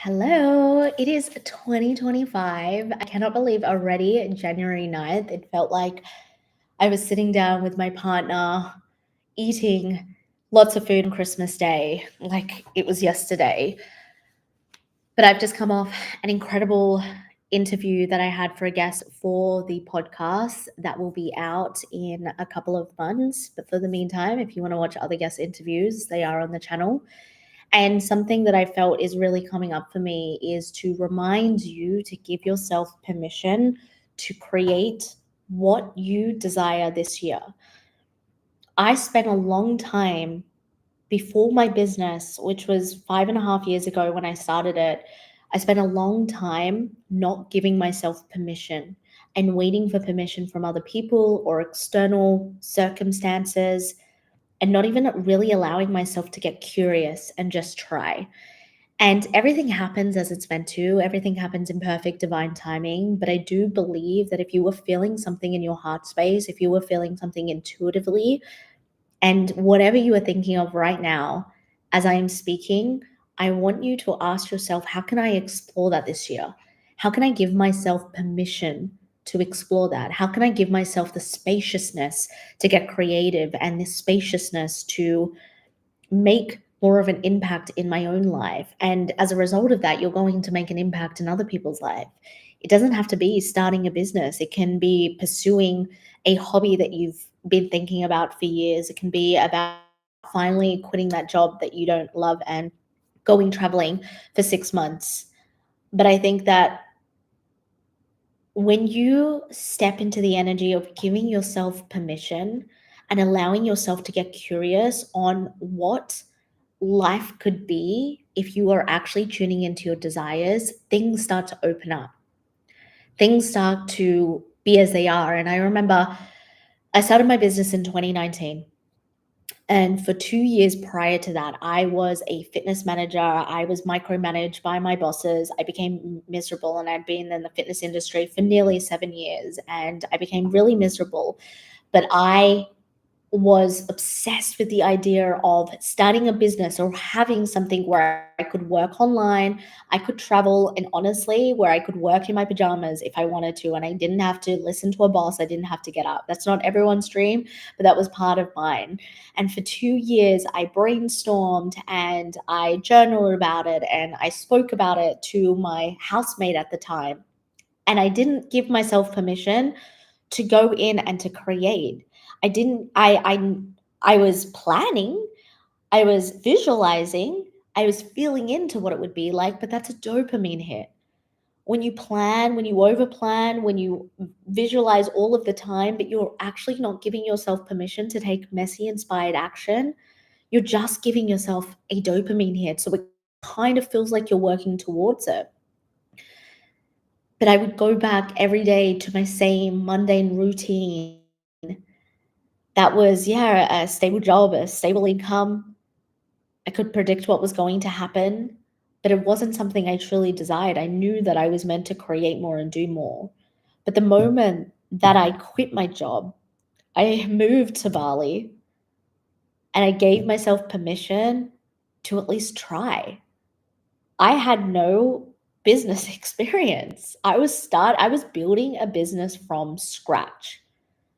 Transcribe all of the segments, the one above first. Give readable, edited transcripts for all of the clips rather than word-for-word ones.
Hello, it is 2025. I cannot believe already January 9th. It felt like I was sitting down with my partner, eating lots of food on Christmas Day, like it was yesterday. But I've just come off an incredible interview that I had for a guest for the podcast that will be out in a couple of months. But for the meantime, if you want to watch other guest interviews, they are on the channel. And something that I felt is really coming up for me is to remind you to give yourself permission to create what you desire this year. I spent a long time before my business, which was 5.5 years ago when I started it. I spent a long time not giving myself permission and waiting for permission from other people or external circumstances and not even really allowing myself to get curious and just try. And everything happens as it's meant to. Everything happens in perfect divine timing. But I do believe that if you were feeling something in your heart space, if you were feeling something intuitively, and whatever you are thinking of right now, as I am speaking, I want you to ask yourself, how can I explore that this year? How can I give myself permission to explore that? How can I give myself the spaciousness to get creative and the spaciousness to make more of an impact in my own life? And as a result of that, you're going to make an impact in other people's life. It doesn't have to be starting a business. It can be pursuing a hobby that you've been thinking about for years. It can be about finally quitting that job that you don't love and going traveling for 6 months. But I think that when you step into the energy of giving yourself permission and allowing yourself to get curious on what life could be if you are actually tuning into your desires, things start to open up. Things start to be as they are. And I remember I started my business in 2019. And for 2 years prior to that, I was a fitness manager. I was micromanaged by my bosses. I became miserable, and I'd been in the fitness industry for nearly 7 years, and I became really miserable. But I was obsessed with the idea of starting a business or having something where I could work online, I could travel, and honestly, where I could work in my pajamas if I wanted to, and I didn't have to listen to a boss. I didn't have to get up. That's not everyone's dream, but that was part of mine. And for 2 years, I brainstormed and I journaled about it and I spoke about it to my housemate at the time. And I didn't give myself permission to go in and to create. I didn't I was planning, I was visualizing, I was feeling into what it would be like, but that's a dopamine hit. When you plan, when you over plan, when you visualize all of the time, but you're actually not giving yourself permission to take messy inspired action, you're just giving yourself a dopamine hit. So it kind of feels like you're working towards it. But I would go back every day to my same mundane routine. That was, yeah, a stable job, a stable income. I could predict what was going to happen, but it wasn't something I truly desired. I knew that I was meant to create more and do more. But the moment that I quit my job, I moved to Bali and I gave myself permission to at least try. I had no business experience. I was building a business from scratch.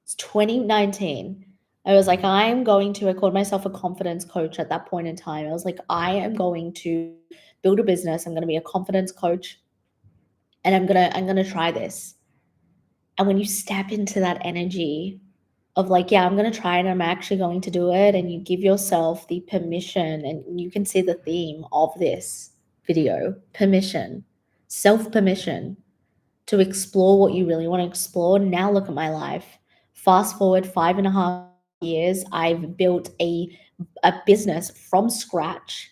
It's 2019. I was like, I called myself a confidence coach at that point in time. I was like, I am going to build a business. I'm going to be a confidence coach and I'm going to try this. And when you step into that energy of like, yeah, I'm going to try it and I'm actually going to do it, and you give yourself the permission, and you can see the theme of this video, permission, self permission to explore what you really want to explore. Now look at my life. Fast forward 5.5 years, I've built a business from scratch.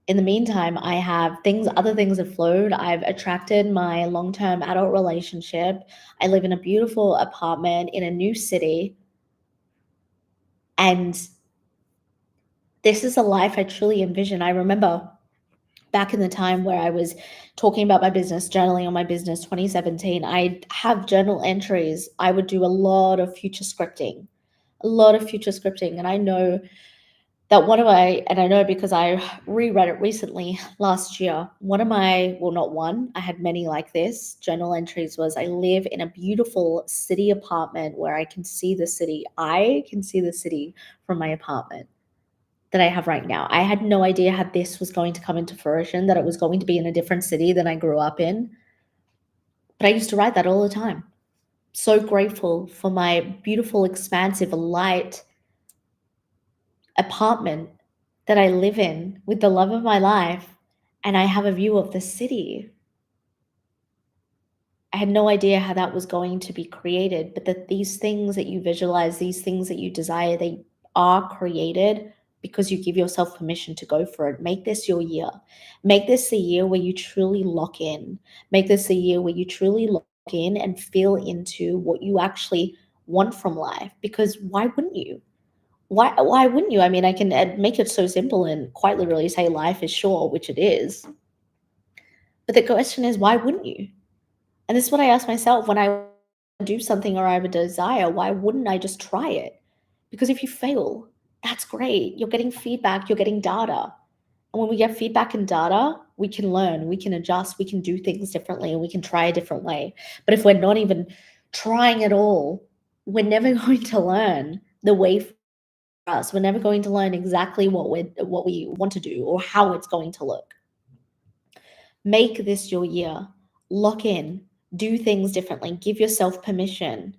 In the meantime, I have other things have flowed. I've attracted my long-term adult relationship. I live in a beautiful apartment in a new city. And this is a life I truly envision. I remember back in the time where I was talking about my business, journaling on my business, 2017, I'd have journal entries. I would do a lot of future scripting. And I know that one of my, and I know because I reread it recently last year, one of my, well, not one, I had many like this journal entries was I live in a beautiful city apartment where I can see the city. I can see the city from my apartment that I have right now. I had no idea how this was going to come into fruition, that it was going to be in a different city than I grew up in. But I used to write that all the time. So grateful for my beautiful, expansive, light apartment that I live in with the love of my life, and I have a view of the city. I had no idea how that was going to be created, but that these things that you visualize, these things that you desire, they are created because you give yourself permission to go for it. Make this your year. Make this a year where you truly lock in. Make this a year where you truly lock in and feel into what you actually want from life. Because why wouldn't you? Why wouldn't you? I mean, I can make it so simple and quite literally say life is short, which it is. But the question is, why wouldn't you? And this is what I ask myself when I do something or I have a desire, why wouldn't I just try it? Because if you fail, that's great. You're getting feedback, you're getting data. And when we get feedback and data, we can learn, we can adjust, we can do things differently, and we can try a different way. But if we're not even trying at all, we're never going to learn the way for us. We're never going to learn exactly what we want to do or how it's going to look. Make this your year. Lock in, do things differently, give yourself permission.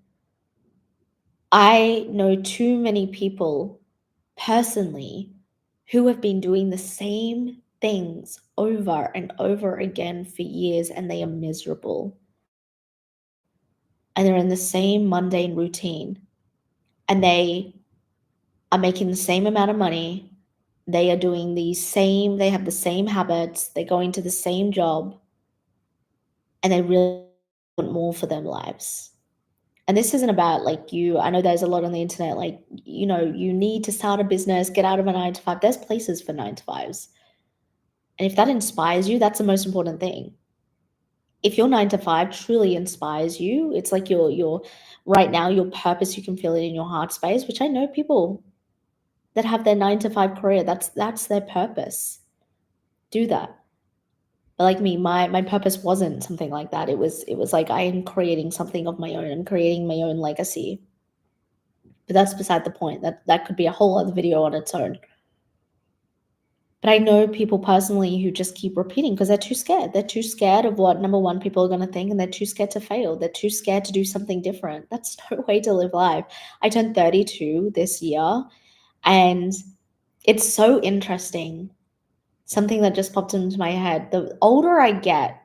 I know too many people personally who have been doing the same things over and over again for years, and they are miserable. And they're in the same mundane routine, and they are making the same amount of money. They are doing they have the same habits, they're going to the same job, and they really want more for their lives. And this isn't about like you, I know there's a lot on the internet, like, you need to start a business, get out of a 9 to 5. There's places for 9 to 5s. And if that inspires you, that's the most important thing. If your 9 to 5 truly inspires you, it's like your right now, your purpose, you can feel it in your heart space, which I know people that have their 9 to 5 career, that's their purpose. Do that. But like me, my purpose wasn't something like that. It was like I am creating something of my own. I'm creating my own legacy. But that's beside the point. That could be a whole other video on its own. But I know people personally who just keep repeating because they're too scared. They're too scared of what, number one, people are going to think, and they're too scared to fail. They're too scared to do something different. That's no way to live life. I turned 32 this year, and it's so interesting. Something that just popped into my head. The older I get,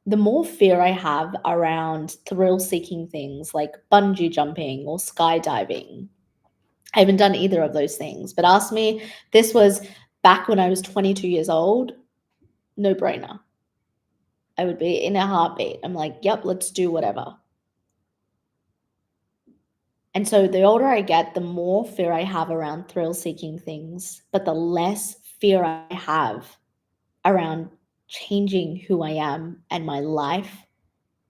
the more fear I have around thrill-seeking things like bungee jumping or skydiving. I haven't done either of those things, but ask me, this was back when I was 22 years old, no brainer. I would be in a heartbeat. I'm like, yep, let's do whatever. And so the older I get, the more fear I have around thrill-seeking things, but the less fear I have around changing who I am and my life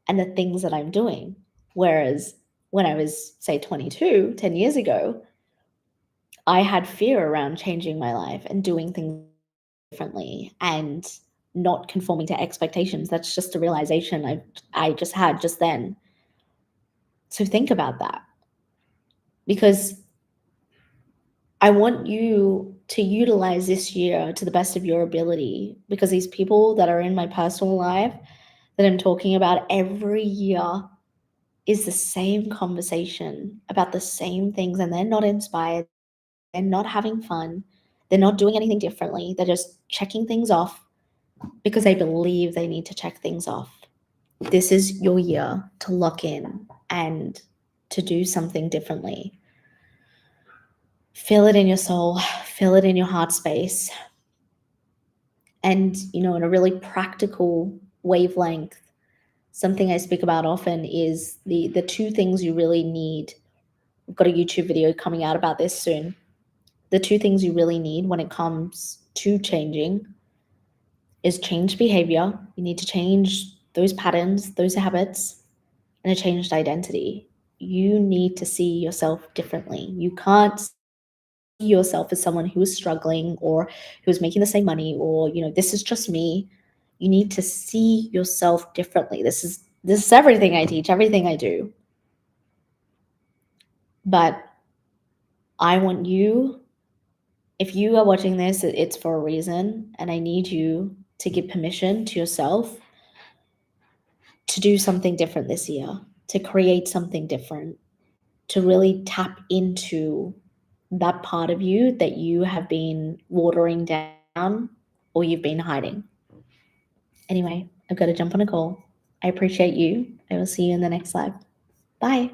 and the things that I'm doing. Whereas when I was, say, 22, 10 years ago, I had fear around changing my life and doing things differently and not conforming to expectations. That's just a realization I just had just then. So think about that, because I want you to utilize this year to the best of your ability, because these people that are in my personal life that I'm talking about every year is the same conversation about the same things, and they're not inspired. They're not having fun. They're not doing anything differently. They're just checking things off because they believe they need to check things off. This is your year to lock in and to do something differently. Feel it in your soul, feel it in your heart space. And, in a really practical wavelength, something I speak about often is the two things you really need. I've got a YouTube video coming out about this soon. The two things you really need when it comes to changing is change behavior. You need to change those patterns, those habits, and a changed identity. You need to see yourself differently. You can't yourself as someone who is struggling or who is making the same money, or this is just me. You need to see yourself differently. This is everything I teach, everything I do. But I want you, if you are watching this, it's for a reason, and I need you to give permission to yourself to do something different this year, to create something different, to really tap into that part of you that you have been watering down or you've been hiding. Anyway, I've got to jump on a call. I appreciate you. I will see you in the next live. Bye.